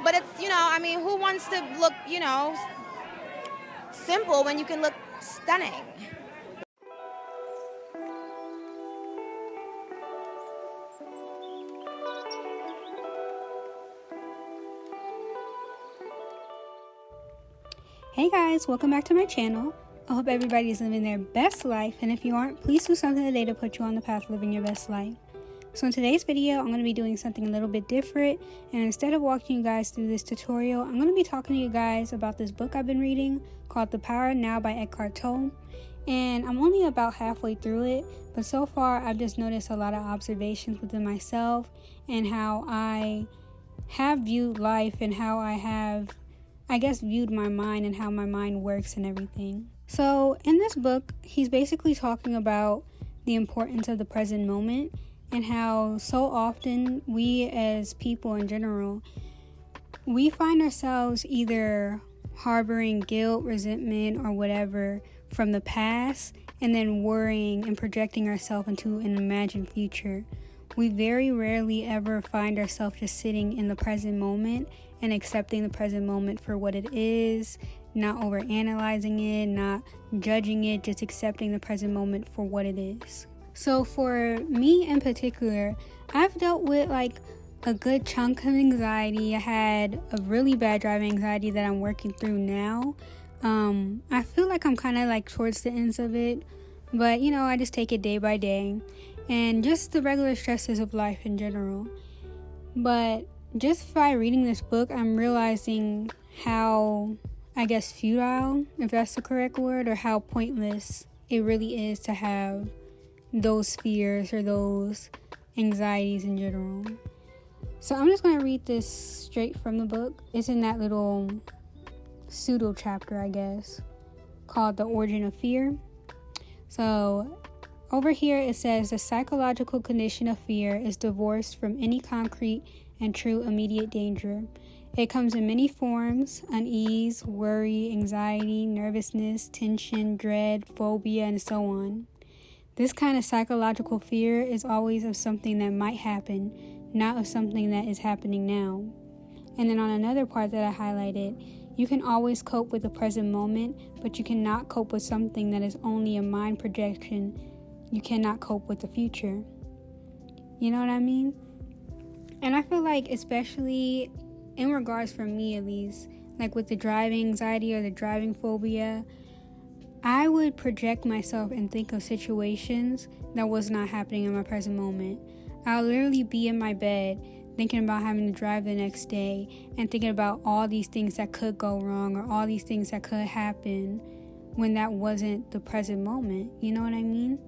but it's, I mean, who wants to look, simple when you can look stunning? Hey guys, welcome back to my channel. I hope everybody's living their best life, and if you aren't, please do something today to put you on the path of living your best life. So in today's video, I'm going to be doing something a little bit different, and instead of walking you guys through this tutorial, I'm going to be talking to you guys about this book I've been reading called The Power Now by Eckhart Tolle. And I'm only about halfway through it, but so far I've just noticed a lot of observations within myself and how I have viewed life and how I have, viewed my mind and how my mind works and everything. So in this book, he's basically talking about the importance of the present moment and how so often we as people in general, we find ourselves either harboring guilt, resentment, or whatever from the past and then worrying and projecting ourselves into an imagined future. We very rarely ever find ourselves just sitting in the present moment and accepting the present moment for what it is, not overanalyzing it, not judging it, just accepting the present moment for what it is. So for me in particular, I've dealt with a good chunk of anxiety. I had a really bad driving anxiety that I'm working through now. I feel like I'm kind of towards the ends of it, but I just take it day by day and just the regular stresses of life in general. But just by reading this book, I'm realizing how, futile, if that's the correct word, or how pointless it really is to have those fears or those anxieties in general. So I'm just going to read this straight from the book. It's in that little pseudo chapter, called The Origin of Fear. So over here it says, the psychological condition of fear is divorced from any concrete and true immediate danger. It comes in many forms: unease, worry, anxiety, nervousness, tension, dread, phobia, and so on. This kind of psychological fear is always of something that might happen, not of something that is happening now. And then on another part that I highlighted, you can always cope with the present moment, but you cannot cope with something that is only a mind projection. You cannot cope with the future. You know what I mean? And I feel like, especially in regards for me at least, with the driving anxiety or the driving phobia, I would project myself and think of situations that was not happening in my present moment. I'll literally be in my bed thinking about having to drive the next day and thinking about all these things that could go wrong or all these things that could happen when that wasn't the present moment. You know what I mean?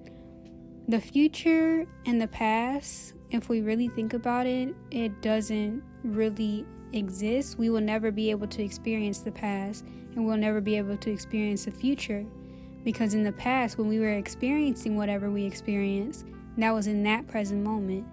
The future and the past, if we really think about it, it doesn't really exist. We will never be able to experience the past, and we'll never be able to experience the future. Because in the past, when we were experiencing whatever we experienced, that was in that present moment.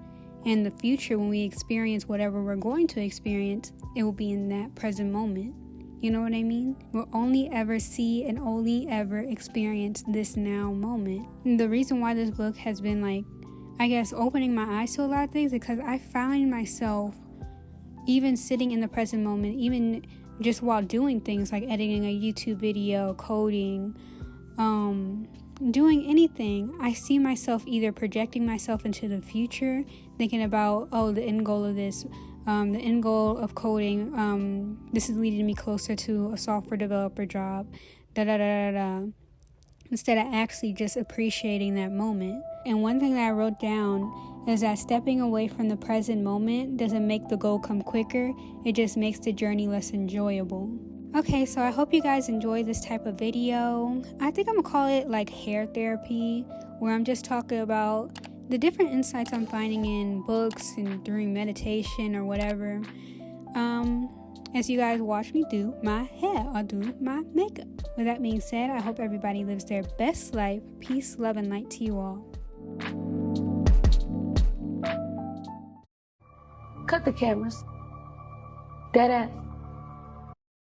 In the future, when we experience whatever we're going to experience, it will be in that present moment. You know what I mean? We'll only ever see and only ever experience this now moment. And the reason why this book has been opening my eyes to a lot of things, because I find myself even sitting in the present moment, even just while doing things like editing a YouTube video, coding, doing anything, I see myself either projecting myself into the future, thinking about, the end goal of this, the end goal of coding, this is leading me closer to a software developer job, instead of actually just appreciating that moment. And one thing that I wrote down is that stepping away from the present moment doesn't make the goal come quicker, it just makes the journey less enjoyable. Okay, so I hope you guys enjoy this type of video. I think I'm gonna call it hair therapy, where I'm just talking about the different insights I'm finding in books and during meditation or whatever. As you guys watch me do my hair or do my makeup. With that being said, I hope everybody lives their best life. Peace, love, and light to you all. Cut the cameras. Dead ass.